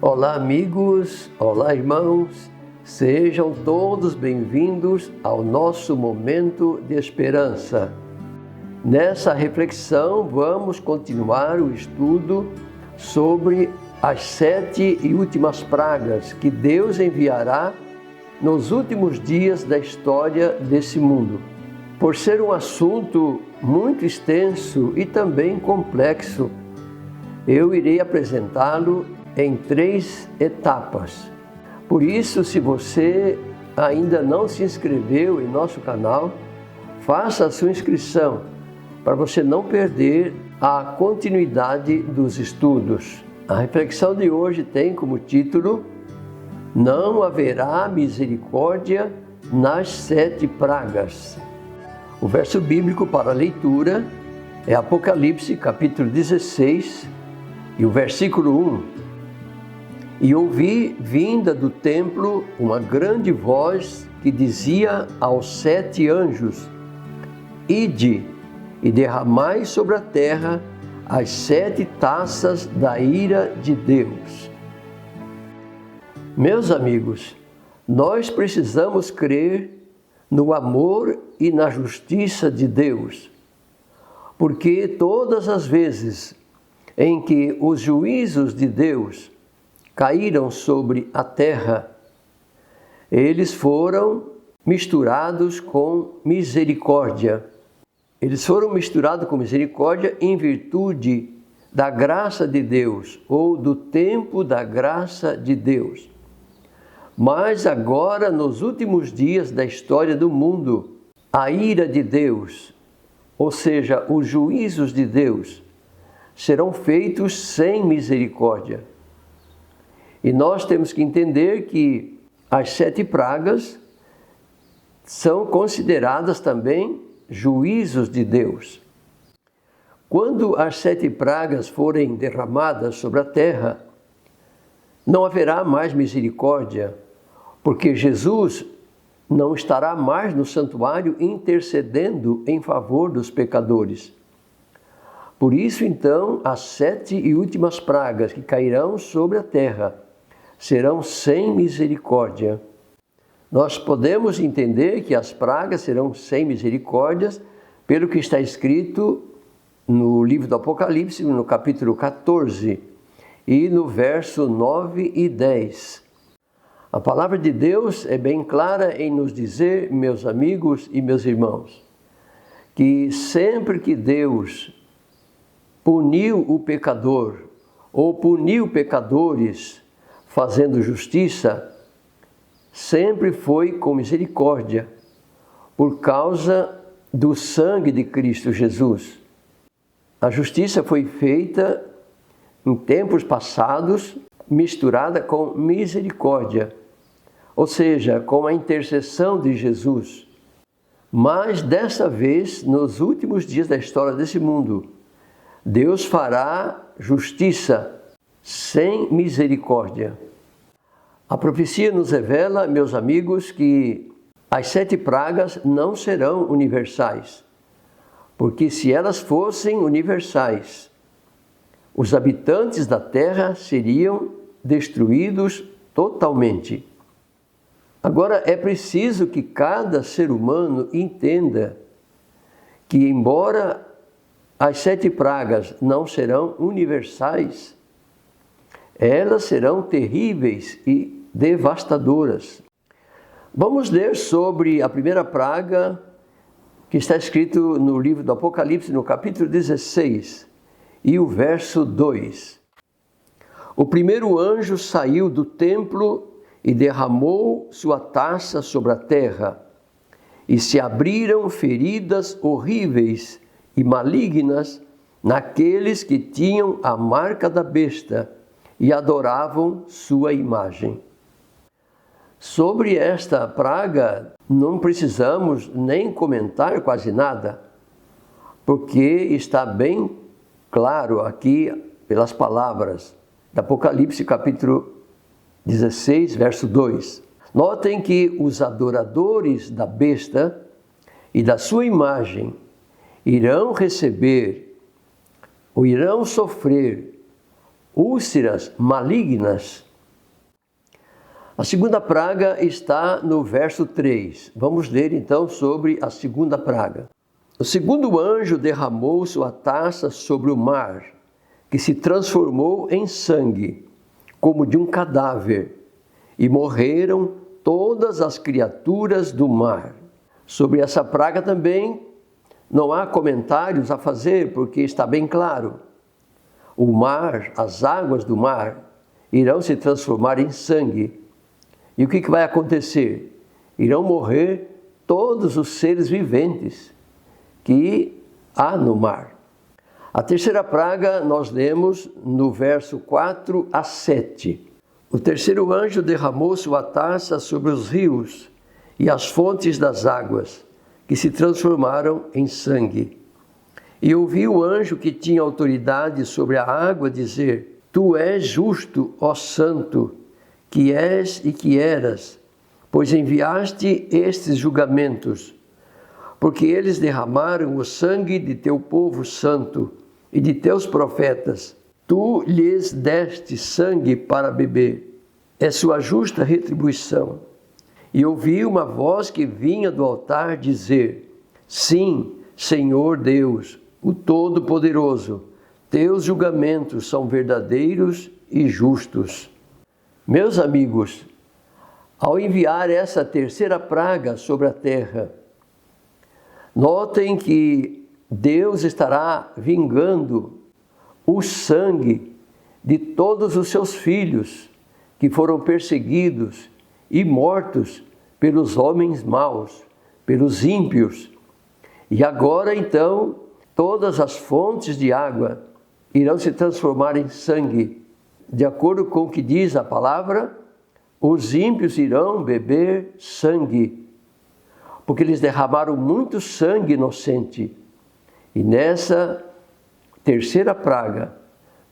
Olá amigos, olá irmãos, sejam todos bem-vindos ao nosso momento de esperança. Nessa reflexão vamos continuar o estudo sobre as 7 e últimas pragas que Deus enviará nos últimos dias da história desse mundo. Por ser um assunto muito extenso e também complexo, eu irei apresentá-lo em 3 etapas. Por isso, se você ainda não se inscreveu em nosso canal, faça a sua inscrição para você não perder a continuidade dos estudos. A reflexão de hoje tem como título: Não haverá misericórdia nas 7 pragas. O verso bíblico para a leitura é Apocalipse capítulo 16 e o versículo 1. E ouvi vinda do templo uma grande voz que dizia aos 7 anjos: Ide e derramai sobre a terra as 7 taças da ira de Deus. Meus amigos, nós precisamos crer no amor e na justiça de Deus, porque todas as vezes em que os juízos de Deus caíram sobre a terra, eles foram misturados com misericórdia. Eles foram misturados com misericórdia em virtude da graça de Deus, ou do tempo da graça de Deus. Mas agora, nos últimos dias da história do mundo, a ira de Deus, ou seja, os juízos de Deus, serão feitos sem misericórdia. E nós temos que entender que as 7 pragas são consideradas também juízos de Deus. Quando as 7 pragas forem derramadas sobre a terra, não haverá mais misericórdia, porque Jesus não estará mais no santuário intercedendo em favor dos pecadores. Por isso, então, as 7 e últimas pragas que cairão sobre a terra serão sem misericórdia. Nós podemos entender que as pragas serão sem misericórdias pelo que está escrito no livro do Apocalipse, no capítulo 14 e no verso 9 e 10. A palavra de Deus é bem clara em nos dizer, meus amigos e meus irmãos, que sempre que Deus puniu o pecador ou puniu pecadores fazendo justiça, sempre foi com misericórdia, por causa do sangue de Cristo Jesus. A justiça foi feita em tempos passados, misturada com misericórdia, ou seja, com a intercessão de Jesus. Mas dessa vez, nos últimos dias da história desse mundo, Deus fará justiça sem misericórdia. A profecia nos revela, meus amigos, que as 7 pragas não serão universais, porque se elas fossem universais, os habitantes da terra seriam destruídos totalmente. Agora, é preciso que cada ser humano entenda que, embora as 7 pragas não serão universais, elas serão terríveis e devastadoras. Vamos ler sobre a primeira praga que está escrito no livro do Apocalipse, no capítulo 16, e o verso 2. O primeiro anjo saiu do templo e derramou sua taça sobre a terra, e se abriram feridas horríveis e malignas naqueles que tinham a marca da besta e adoravam sua imagem. Sobre esta praga, não precisamos nem comentar quase nada, porque está bem claro aqui pelas palavras do Apocalipse capítulo 16, verso 2. Notem que os adoradores da besta e da sua imagem irão receber ou irão sofrer úlceras malignas. A segunda praga está no verso 3. Vamos ler então sobre a segunda praga. O segundo anjo derramou sua taça sobre o mar, que se transformou em sangue, como de um cadáver, e morreram todas as criaturas do mar. Sobre essa praga também não há comentários a fazer, porque está bem claro. O mar, as águas do mar, irão se transformar em sangue. E o que vai acontecer? Irão morrer todos os seres viventes que há no mar. A terceira praga nós lemos no verso 4 a 7. O terceiro anjo derramou sua taça sobre os rios e as fontes das águas, que se transformaram em sangue. E ouvi o anjo que tinha autoridade sobre a água dizer: Tu és justo, ó Santo, que és e que eras, pois enviaste estes julgamentos, porque eles derramaram o sangue de teu povo santo e de teus profetas. Tu lhes deste sangue para beber. É sua justa retribuição. E ouvi uma voz que vinha do altar dizer: Sim, Senhor Deus, o Todo-Poderoso, teus julgamentos são verdadeiros e justos. Meus amigos, ao enviar essa terceira praga sobre a terra, notem que Deus estará vingando o sangue de todos os seus filhos que foram perseguidos e mortos pelos homens maus, pelos ímpios. E agora então, todas as fontes de água irão se transformar em sangue. De acordo com o que diz a palavra, os ímpios irão beber sangue, porque eles derramaram muito sangue inocente. E nessa terceira praga,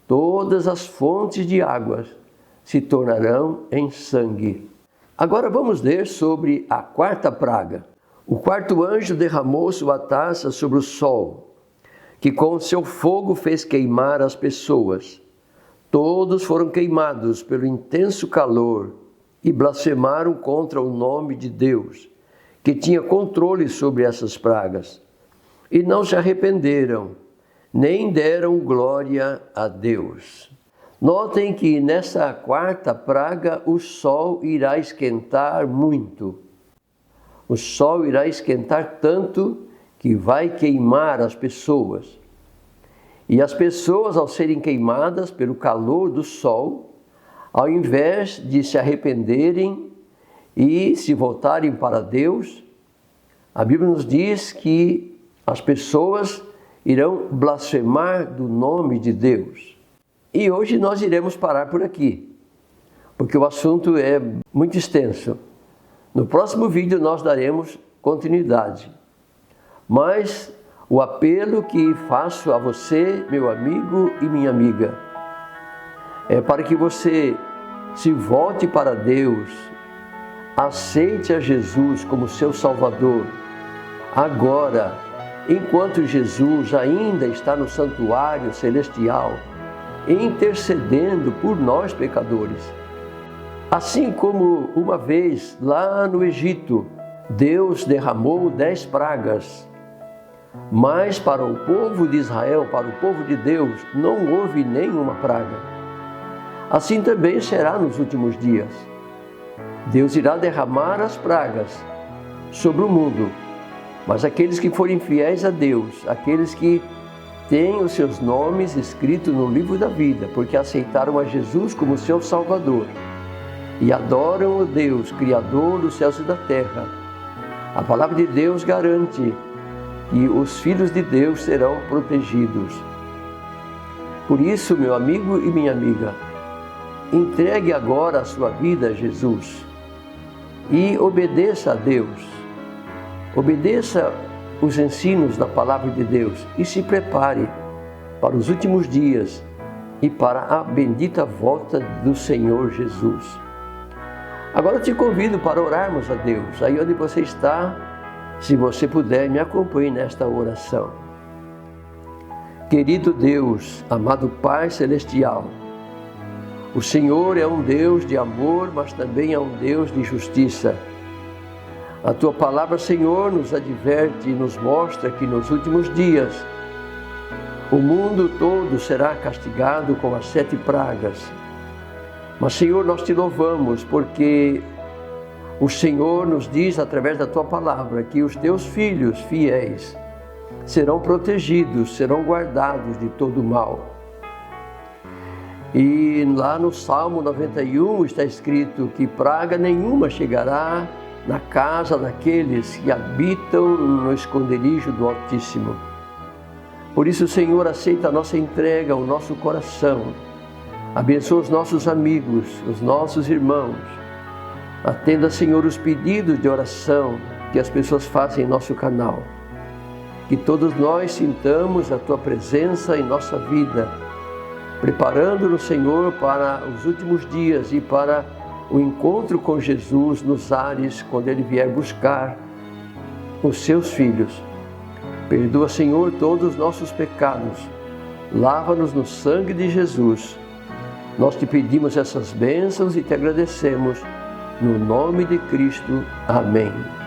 todas as fontes de águas se tornarão em sangue. Agora vamos ler sobre a quarta praga. O quarto anjo derramou sua taça sobre o sol, que com seu fogo fez queimar as pessoas. Todos foram queimados pelo intenso calor e blasfemaram contra o nome de Deus, que tinha controle sobre essas pragas. E não se arrependeram, nem deram glória a Deus. Notem que nessa quarta praga o sol irá esquentar muito. O sol irá esquentar tanto que vai queimar as pessoas. E as pessoas, ao serem queimadas pelo calor do sol, ao invés de se arrependerem e se voltarem para Deus, a Bíblia nos diz que as pessoas irão blasfemar do nome de Deus. E hoje nós iremos parar por aqui, porque o assunto é muito extenso. No próximo vídeo nós daremos continuidade. Mas o apelo que faço a você, meu amigo e minha amiga, é para que você se volte para Deus, aceite a Jesus como seu Salvador, agora, enquanto Jesus ainda está no santuário celestial, intercedendo por nós pecadores. Assim como uma vez lá no Egito, Deus derramou 10 pragas, mas para o povo de Israel, para o povo de Deus, não houve nenhuma praga. Assim também será nos últimos dias. Deus irá derramar as pragas sobre o mundo, mas aqueles que forem fiéis a Deus, aqueles que têm os seus nomes escritos no livro da vida, porque aceitaram a Jesus como seu Salvador e adoram o Deus, Criador dos céus e da terra, a palavra de Deus garante que os filhos de Deus serão protegidos. Por isso, meu amigo e minha amiga, entregue agora a sua vida a Jesus e obedeça a Deus. Obedeça os ensinos da palavra de Deus e se prepare para os últimos dias e para a bendita volta do Senhor Jesus. Agora eu te convido para orarmos a Deus. Aí onde você está, se você puder, me acompanhe nesta oração. Querido Deus, amado Pai Celestial, o Senhor é um Deus de amor, mas também é um Deus de justiça. A Tua palavra, Senhor, nos adverte e nos mostra que nos últimos dias o mundo todo será castigado com as 7 pragas. Mas, Senhor, nós te louvamos porque o Senhor nos diz através da Tua palavra que os Teus filhos fiéis serão protegidos, serão guardados de todo mal. E lá no Salmo 91 está escrito que praga nenhuma chegará na casa daqueles que habitam no esconderijo do Altíssimo. Por isso, Senhor, aceita a nossa entrega, o nosso coração. Abençoa os nossos amigos, os nossos irmãos. Atenda, Senhor, os pedidos de oração que as pessoas fazem em nosso canal. Que todos nós sintamos a Tua presença em nossa vida, preparando-nos, Senhor, para os últimos dias e para o encontro com Jesus nos ares, quando Ele vier buscar os Seus filhos. Perdoa, Senhor, todos os nossos pecados. Lava-nos no sangue de Jesus. Nós te pedimos essas bênçãos e te agradecemos. No nome de Cristo. Amém.